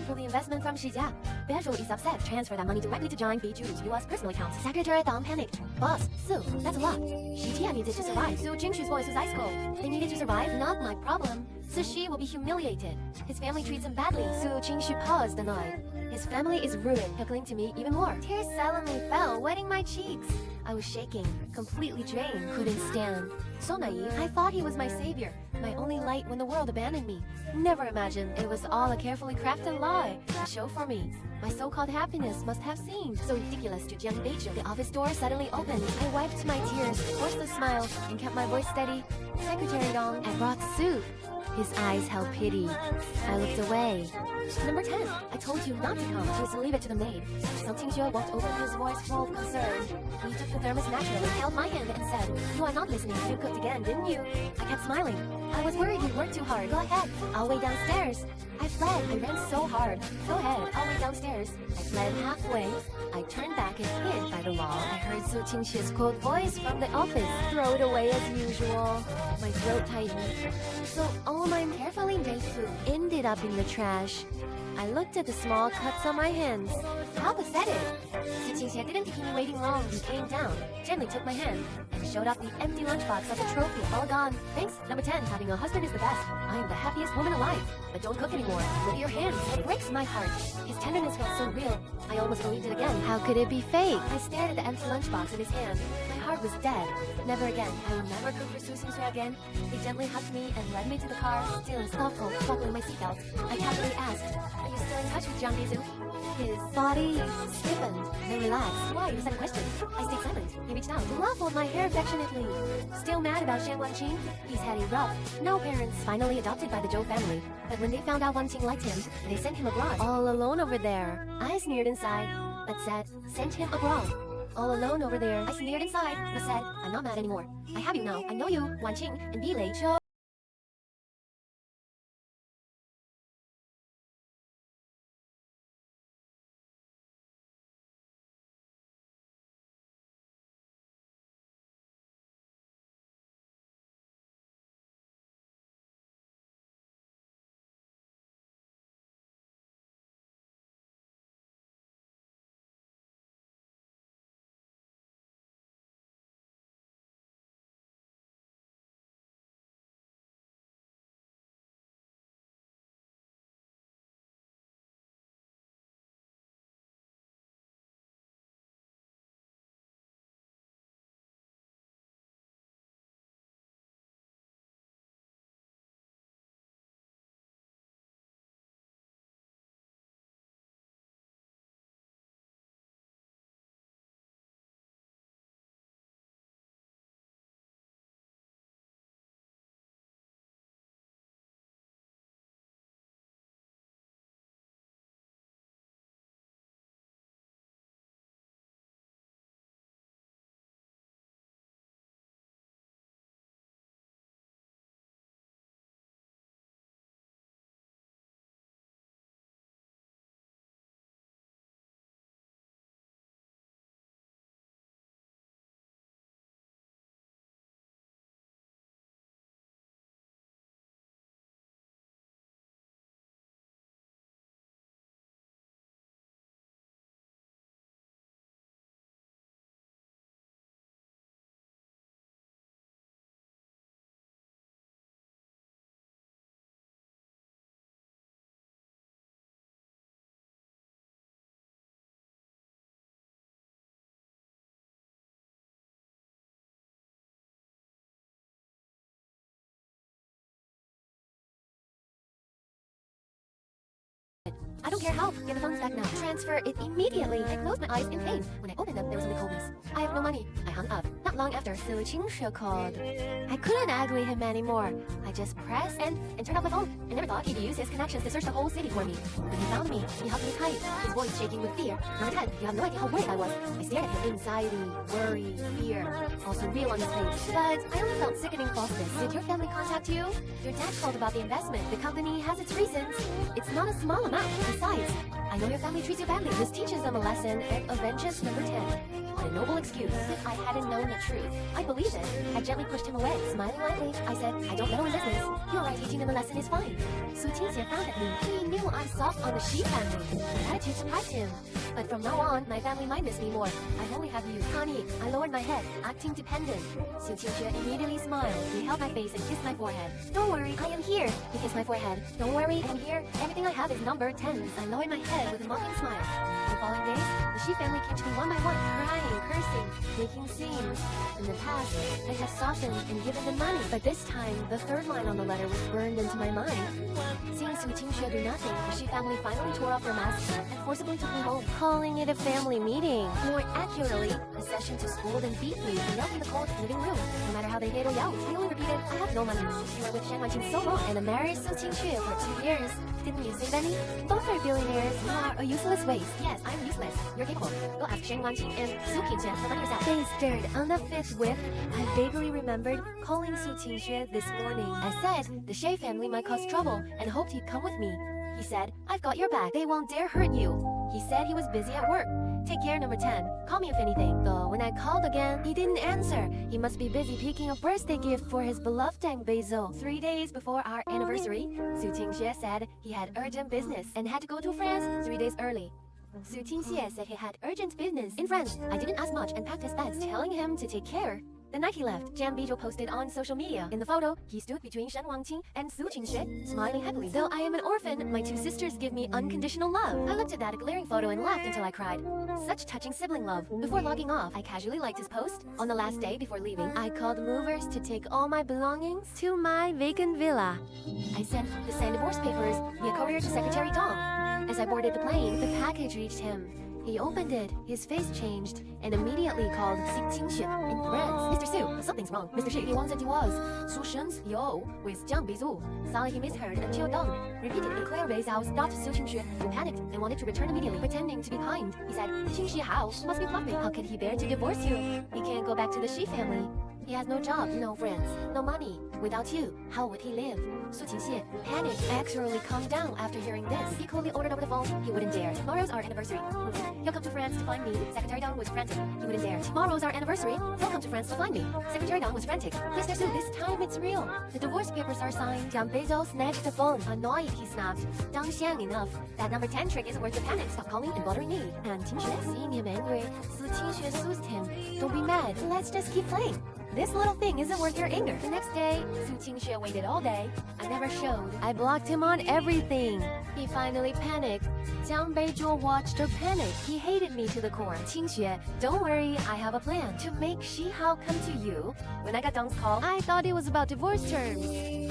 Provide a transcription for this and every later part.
pull the investment from Xiuxian. Beju is upset. Transfer that money directly to John Beju's U.S. personal account. Secretary Dong panicked. Boss, Su, that's a lot. Xiuxian needed to survive. Su Jingshu's voice was ice cold. They needed to survive? Not my problem. Su Shi will be humiliated. His family treats him badly. Su Jingshu paused, annoyed. His family is ruined. He'll cling to me even more. Tears sullenly fell, wetting my cheeks. I was shaking, completely drained, couldn't stand. So naive, I thought he was my savior, my only light when the world abandoned me. Never imagined it was all a carefully crafted lie, a show for me. My so-called happiness must have seemed so ridiculous to Jiang Beiju. The office door suddenly opened. I wiped my tears, forced a smile, and kept my voice steady. Secretary Dong, I brought soup. His eyes held pity. I looked away. Number 10. I told you not to come. Please leave it to the maid. Xianxia walked over, his voice full of concern. He took the thermos naturally, held my hand, and said, "You are not listening. You cooked again, didn't you?" I kept smiling. I was worried you worked too hard. Go ahead. I'll wait downstairs. I fled. I ran so hard. Go ahead. I'll wait downstairs. I fled halfway. I turned back and hid by the wall. I heard Su Qingxi's cold voice from the office. Throw it away as usual. My throat tightened. So all my carefully made food ended up in the trash. I looked at the small cuts on my hands. How pathetic! Su Qingxia didn't keep me waiting long. He came down, gently took my hand, and showed up the empty lunchbox like a trophy, all gone. Thanks, number 10. Having a husband is the best. I am the happiest woman alive. But don't cook anymore. Look at your hands. It breaks my heart. His tenderness felt so real. I almost believed it again. How could it be fake? I stared at the empty lunchbox in his hand. My heart was dead. Never again. I will never cook for Su Qingxia again. He gently hugged me and led me to the car, still and thoughtful, buckling my seatbelt. I casually asked, "Are you still in touch with Jiang Beiju?" His body stiffened, then relaxed. Why? You said a question. I stayed silent. He reached out, ruffled my hair affectionately. Still mad about Xuanhuan Qing? He's had it rough. No parents. Finally adopted by the Zhou family. But when they found out Wan Qing liked him, they sent him abroad. All alone over there. I sneered inside, but said, sent him abroad. All alone over there. I sneered inside, but said, I'm not mad anymore. I have you now. I know you, Wan Qing, and Bi Lei Zhou. I don't care how. Get the phones back now. Transfer it immediately. I closed my eyes in pain. When I opened them, there was only coldness. I have no money. I hung up. Not long after, Su Qingxia called. I couldn't ugly him anymore. I just pressed and turned off my phone. I never thought he'd use his connections to search the whole city for me. When he found me, he hugged me tight, his voice shaking with fear. Number 10, you have no idea how worried I was. I stared at him. Anxiety, worry, fear, all surreal on his face. But I only felt sickening falseness. Did your family contact you? Your dad called about the investment. The company has its reasons. It's not a small amount. Besides, I know your family treats you badly. This teaches them a lesson and avenges number 10. What a noble excuse. If I hadn't known the truth, I believed it. I gently pushed him away. Smiling lightly, I said, I don't know in business. You're right, teaching them a lesson is fine. Xiuxian frowned at me. He knew I'm soft on the Xi family. My attitude surprised him. But from now on, my family might miss me more. I only have you. Honey, I lowered my head, acting dependent. Xiuxian immediately smiled. He held my face and kissed my forehead. Don't worry, I am here. He kissed my forehead. Don't worry, I'm here. Everything I have is number 10. I lowered my head with a mocking smile. In the following days, the Xi family came to me one by one, crying, cursing, making scenes. In the past, I have softened and given them money. But this time, the third line on the letter was burned into my mind. Seeing Xiuxian do nothing, the Xi family finally tore off their masks and forcibly took me home, calling it a family meeting. More accurately, a session to scold and beat me and yell in the cold living room. No matter how they hate or yell, they only repeated, I have no money. You were with xianhuan so long and married Xiuxian for 2 years. Didn't you save any? Both are billionaires. You are a useless waste. Yes, I'm useless. You're capable. Go ask xianhuan and xiuxian for money yourself. They stirred. On the fifth whiff, I vaguely remembered calling Xiuxian this morning. I said the Shay family might cause trouble and hoped he'd come with me. He said, I've got your back. They won't dare hurt you. He said he was busy at work. Take care, number 10. Call me if anything. Though when I called again, he didn't answer. He must be busy picking a birthday gift for his beloved Dang Basil. 3 days before our anniversary, Xiuxian said he had urgent business and had to go to France 3 days early. Xiuxian said he had urgent business in France. I didn't ask much and packed his bags, telling him to take care. The night he left, Jian Bijou posted on social media. In the photo, he stood between Shen Wangqing and Su Qingxue, smiling happily. Though I am an orphan, my 2 sisters give me unconditional love. I looked at that glaring photo and laughed until I cried. Such touching sibling love. Before logging off, I casually liked his post. On the last day before leaving, I called movers to take all my belongings to my vacant villa. I sent the signed divorce papers via courier to Secretary Dong. As I boarded the plane, the package reached him. He opened it, his face changed, and immediately called xianxia in France. Mr. Su, something's wrong. Mr. Shi, he once said he was. Su Shen's yo with Jiang Bizhu. Sorry he misheard until Dong repeated in clear ways out stopped Su Qingxue, who panicked and wanted to return immediately, pretending to be kind. He said, Qingxie how? Must be bluffing. How could he bear to divorce you? He can't go back to the Shi family. He has no job, no friends, no money. Without you, how would he live? Su Qingxie panicked, actually calmed down after hearing this. He coolly ordered over the phone. He wouldn't dare. Tomorrow's our anniversary. He'll come to France to find me. Secretary Dong was frantic. He wouldn't dare. Tomorrow's our anniversary. He'll come to France to find me. Secretary Dong was frantic. Mr. Su, this time it's real. The divorce papers are signed. Jiang Beizhou snatched the phone. Annoyed, he snapped. Dongxian, enough. That number 10 trick isn't worth the panic. Stop calling and bothering me. And Qingxue, seeing him angry, Su Qingxue soothed him. Don't be mad. Let's just keep playing. This little thing isn't worth your anger. The next day, Su Qingxue waited all day. I never showed. I blocked him on everything. He finally panicked. Jiang Beizhou watched her panic. He hated me to the core. Qingxue, don't worry, I have a plan. To make Shi Hao come to you. When I got Dong's call, I thought it was about divorce terms.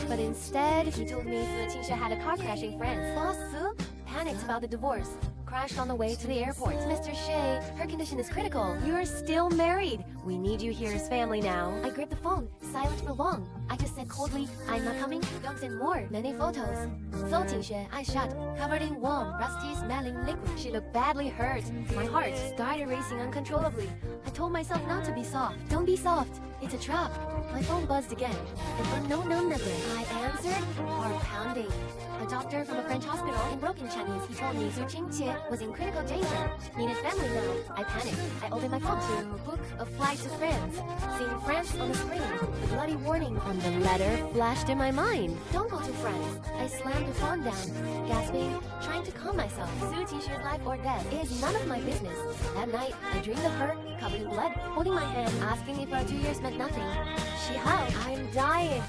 But instead, he told me Su Qingxue had a car crash in France. Boss Su panicked about the divorce. Crashed on the way to the airport. Mr. Shay, her condition is critical. You're still married. We need you here as family now. I gripped the phone, silent for long. I just said coldly, I'm not coming. Don't send more. Many photos. So Qingxue, I shut, covered in warm, rusty smelling liquid. She looked badly hurt. My heart started racing uncontrollably. I told myself not to be soft. Don't be soft. It's a trap. My phone buzzed again. And from no known number, I answered, heart pounding. A doctor from a French hospital. In broken Chinese, he told me Su Qingxue was in critical danger. Needed family now. I panicked. I opened my phone to book a flight to France. Seeing France on the screen, the bloody warning on the letter flashed in my mind. Don't go to France. I slammed the phone down, gasping, trying to calm myself. Su Qingxue's life or death is none of my business. That night, I dreamed of her, covered in blood, holding my hand, asking if our 2 years meant nothing. Shi Hao, I'm dying.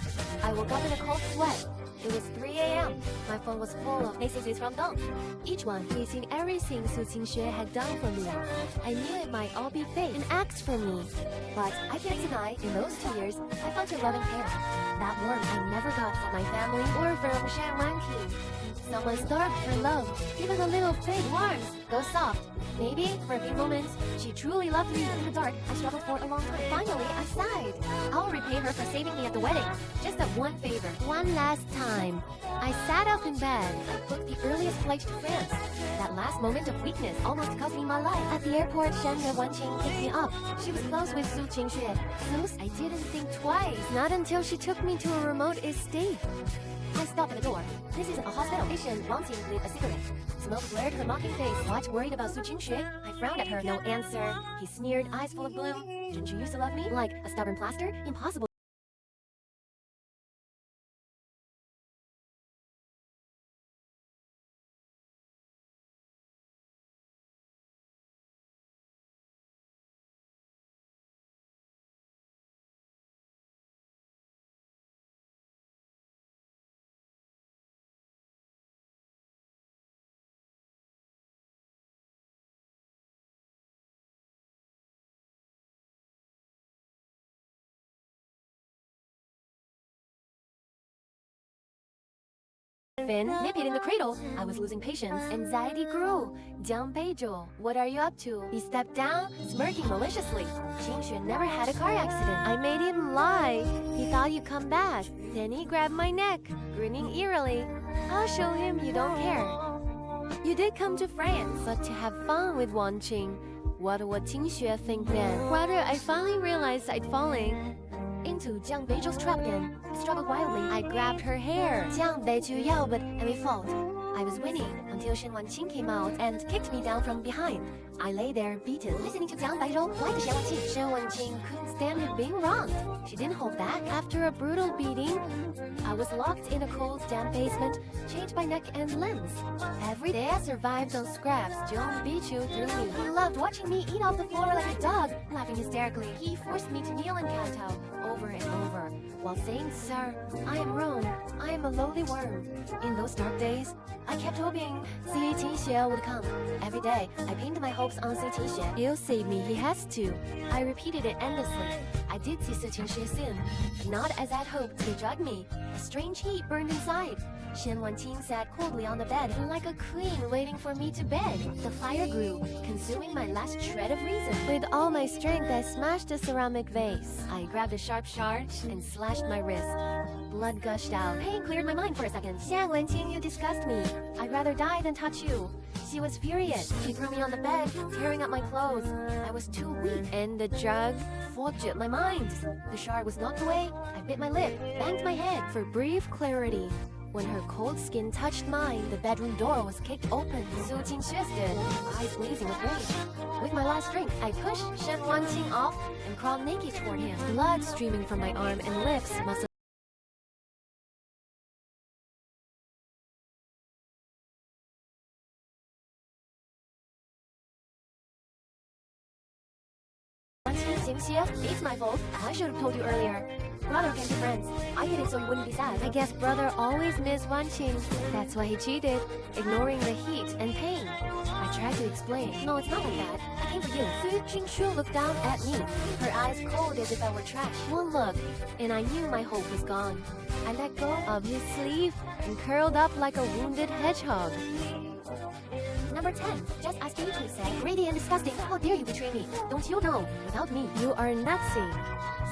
I woke up in a cold sweat. It was 3 a.m. My phone was full of messages from Dong. Each one facing everything Su Qingxue had done for me. I knew it might all be fake and asked for me. But I can't deny, in those 2 years, I felt your love and care. That warmth I never got from my family or from Xianhuan King. Someone starved for love, even a little fake warmth. Go soft. Maybe, for a few moments, she truly loved me. In the dark, I struggled for a long time. Finally, I sighed. I'll repay her for saving me at the wedding. Just that one favor. One last time. I sat up in bed. I booked the earliest flight to France. That last moment of weakness almost cost me my life. At the airport, Shenzhen Wanqing picked me up. She was close with Su Qingxue. Close? I didn't think twice. Not until she took me to a remote estate. I stopped at the door. This isn't a hospital. Patient wanting lit a cigarette. Smoke glared her mocking face. What? Worried about xiuxian? I frowned at her. No answer. He sneered, eyes full of gloom. Didn't you used to love me? Like a stubborn plaster? Impossible. Then, nip it in the cradle. I was losing patience. Anxiety grew. Jiang Beizhou, what are you up to? He stepped down, smirking maliciously. Xiuxian never had a car accident. I made him lie. He thought you'd come back. Then he grabbed my neck, grinning eerily. I'll show him you don't care. You did come to France, but to have fun with Wanqing. What would Xianxia think then? Rather, I finally realized I'd fallen into Jiang Beizhou's trap again. Struggled wildly. I grabbed her hair. Jiang Beizhou yelled, but I fought. I was winning until Wanqing came out and kicked me down from behind. I lay there, beaten, listening to Jiang Beizhou like a Wanqing couldn't stand it being wronged. She didn't hold back. After a brutal beating, I was locked in a cold, damp basement, chained by neck and limbs. Every day I survived on scraps Jiang Beizhou threw me. He loved watching me eat off the floor like a dog, laughing hysterically. He forced me to kneel and kowtow over and over, while saying, "Sir, I am Rome. I am a lowly worm." In those dark days, I kept hoping Xianxia would come. Every day, I pinned my hopes on Xianxia. He'll save me, he has to. I repeated it endlessly. I did see Xianxia soon. Not as I'd hoped, they drugged me. A strange heat burned inside. Wanqing sat coldly on the bed, like a queen waiting for me to beg. The fire grew, consuming my last shred of reason. With all my strength, I smashed a ceramic vase. I grabbed a sharp shard and slashed my wrist. Blood gushed out. Pain cleared my mind for a second. Wanqing, you disgust me. I'd rather die than touch you. She was furious. She threw me on the bed, tearing up my clothes. I was too weak. And the drug fogged my mind. The shard was knocked away. I bit my lip, banged my head for brief clarity. When her cold skin touched mine, the bedroom door was kicked open. Xiuxian stood, eyes blazing with rage. With my last drink, I pushed Wanqing off and crawled naked toward him. Blood streaming from my arm and lips must have Xianxia, it's my fault. I should have told you earlier. Brother can be friends. I did it so you wouldn't be sad. I guess brother always missed Wanqing. That's why he cheated, ignoring the heat and pain. I tried to explain. No, it's not like that. I came for you. Xiuxian looked down at me, her eyes cold as if I were trash. One look, and I knew my hope was gone. I let go of his sleeve and curled up like a wounded hedgehog. Number 10. Just as Beizhou said, greedy and disgusting. How dare you betray me? Don't you know? Without me, you are nothing.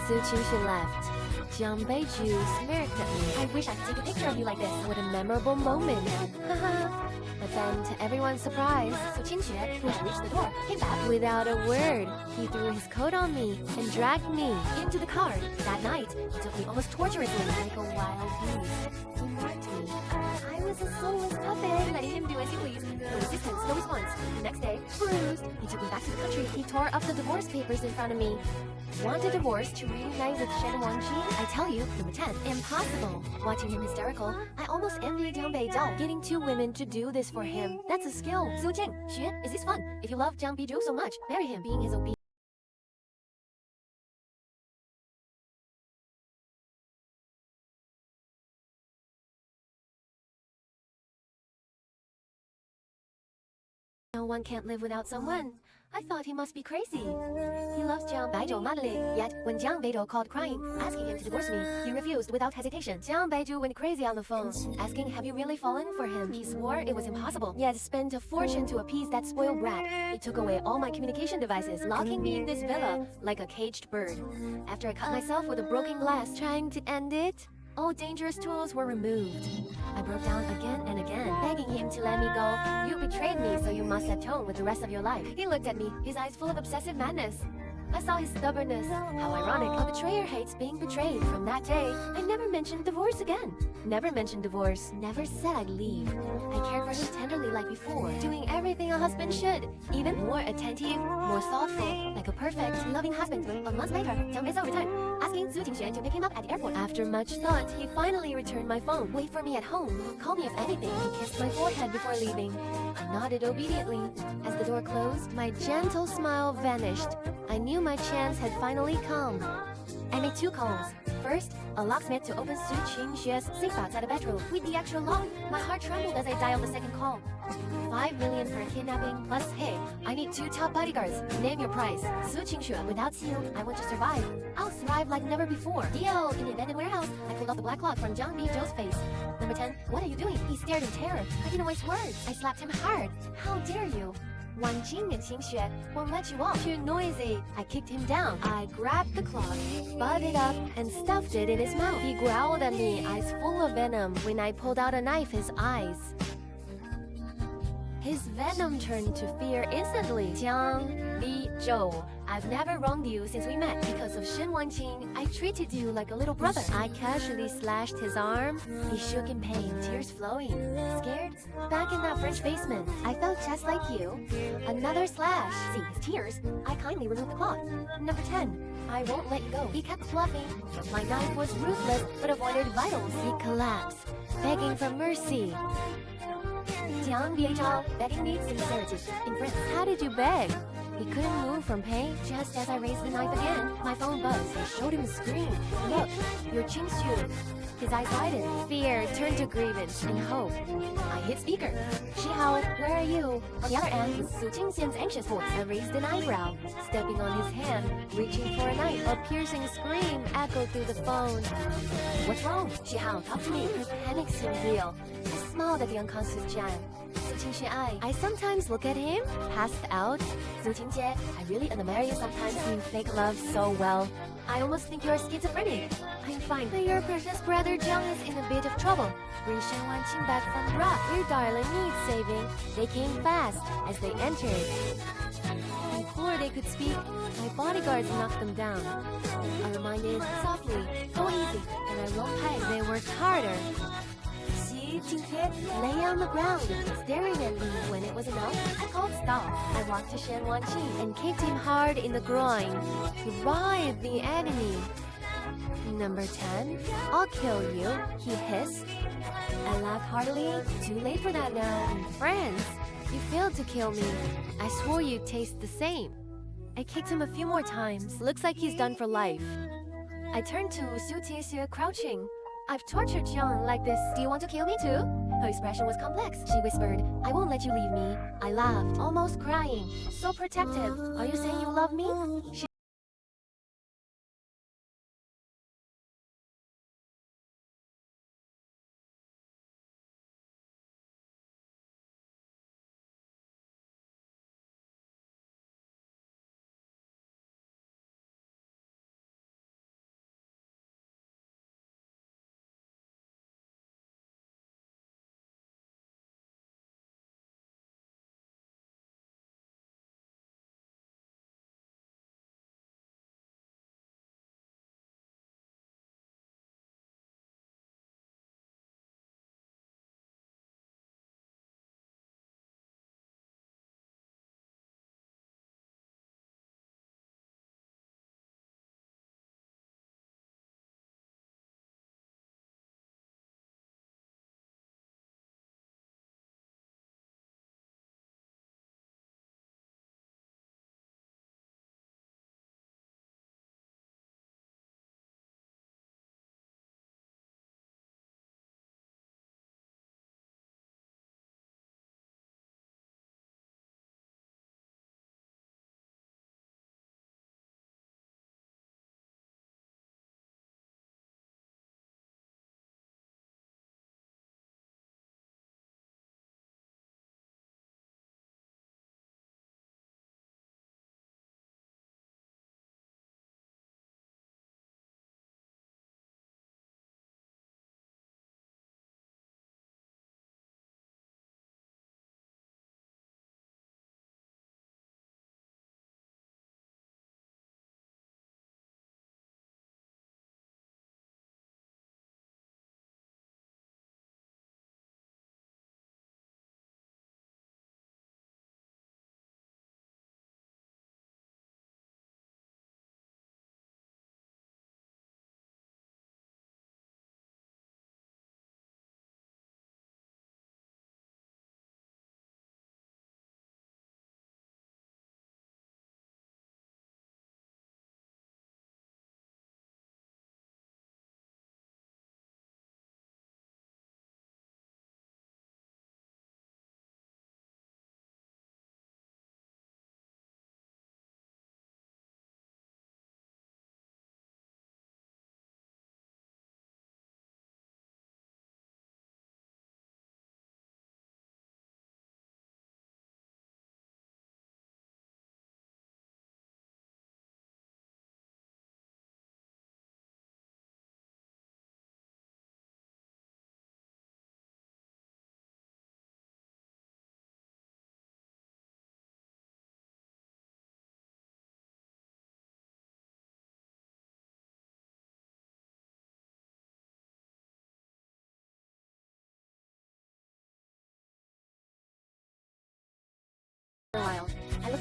Xiuxian left. Jiang Beizhou smirked at me. I wish I could take a picture of you like this. What a memorable moment. Haha. But then, to everyone's surprise, Xianxia, who had reached the door, came back without a word. He threw his coat on me and dragged me into the car. That night, he took me almost torturously like a wild beast. He marked me. I was a soulless puppet, letting him do as he pleased. No resistance, no response. The next day, bruised, he took me back to the country. He tore up the divorce papers in front of me. Want a divorce to reunite with Wanqing? I tell you, number 10, impossible. Watching him hysterical, I almost envied Jiang Beizhou. Getting 2 women to do this for him, that's a skill. Xiuxian, Xuan, is this fun? If you love Jiang Beizhou so much, marry him. Being his obedient. No one can't live without someone. I thought he must be crazy. He loves Jiang Beizhou madly. Yet, when Jiang Beizhou called crying, asking him to divorce me, he refused without hesitation. Jiang Beizhou went crazy on the phone, asking, have you really fallen for him? He swore it was impossible, yet spent a fortune to appease that spoiled brat. He took away all my communication devices, locking me in this villa like a caged bird. After I cut myself with a broken glass, trying to end it, all dangerous tools were removed. I broke down again and again, begging him to let me go. You betrayed me, so you must atone with the rest of your life. He looked at me, his eyes full of obsessive madness. I saw his stubbornness. How ironic. A betrayer hates being betrayed. From that day, I never mentioned divorce again. Never mentioned divorce. Never said I'd leave. I cared for him tenderly like before, doing everything a husband should. Even more attentive, more thoughtful, like a perfect, loving husband. A month later, Jiang Beizhou returned, asking Zhu Tingxuan to pick him up at the airport. After much thought, he finally returned my phone. Wait for me at home. Call me if anything. He kissed my forehead before leaving. I nodded obediently. As the door closed, my gentle smile vanished. I knew my chance had finally come. I made 2 calls. First, a locksmith to open xiuxian's safe box at a bedroom with the actual lock. My heart trembled as I dialed the second call. 5 million for a kidnapping plus, hey, I need 2 top bodyguards. Name your price. Xiuxian, without Xiu, I want to survive. I'll thrive like never before. Deal! In the abandoned warehouse, I pulled off the black cloth from Jiang Beizhou's face. Number 10, what are you doing? He stared in terror. I didn't waste words. I slapped him hard. How dare you? 晚清的清血 won't let you off. Too noisy. I kicked him down. I grabbed the cloth, butted it up, and stuffed it in his mouth. He growled at me, eyes full of venom. When I pulled out a knife, his eyes. His venom turned to fear instantly. Jiang Beizhou, I've never wronged you since we met. Because of xuanhuan, I treated you like a little brother. I casually slashed his arm. He shook in pain, tears flowing. Scared? Back in that French basement, I felt just like you. Another slash. See his tears. I kindly removed the cloth. Number 10. I won't let you go. He kept bluffing. My knife was ruthless, but avoided vitals. He collapsed, begging for mercy. Jiang Beizhou, begging needs sincerity. In French, how did you beg? He couldn't move from pain. Just as I raised the knife again, my phone buzzed. I showed him a screen. Look, your xiuxian. His eyes widened. Fear turned to grievance and hope. I hit speaker. She howled, where are you? On the other end was Zhu Tingxian's anxious voice. I raised an eyebrow, stepping on his hand, reaching for a knife. A piercing scream echoed through the phone. What's wrong? She howled, talk to me. Her panic seemed real. I smiled at the unconscious Jiang. I sometimes look at him, passed out. Zhu Tingjie, I really admire you sometimes. You fake love so well. I almost think you're schizophrenic. I'm fine, but your precious brother Jiang is in a bit of trouble. Bring Xuanhuan back from the rock. Your darling needs saving. They came fast as they entered. Before they could speak, my bodyguards knocked them down. I reminded softly, go easy, and I won't pay. They worked harder. Lay on the ground, staring at me. When it was enough, I called stop. I walked to xuanhuan and kicked him hard in the groin to rive the enemy. Number 10, I'll kill you, he hissed. I laughed heartily. Too late for that now. Friends, you failed to kill me. I swore you'd taste the same. I kicked him a few more times. Looks like he's done for life. I turned to Xiuxian crouching. I've tortured Jiang like this. Do you want to kill me too? Her expression was complex. She whispered, I won't let you leave me. I laughed, almost crying. So protective. Are you saying you love me? She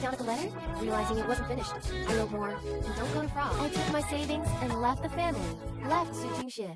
down at the letter, realizing it wasn't finished. I wrote more, and don't go to frog. I took my savings and left the family. Left xiuxian.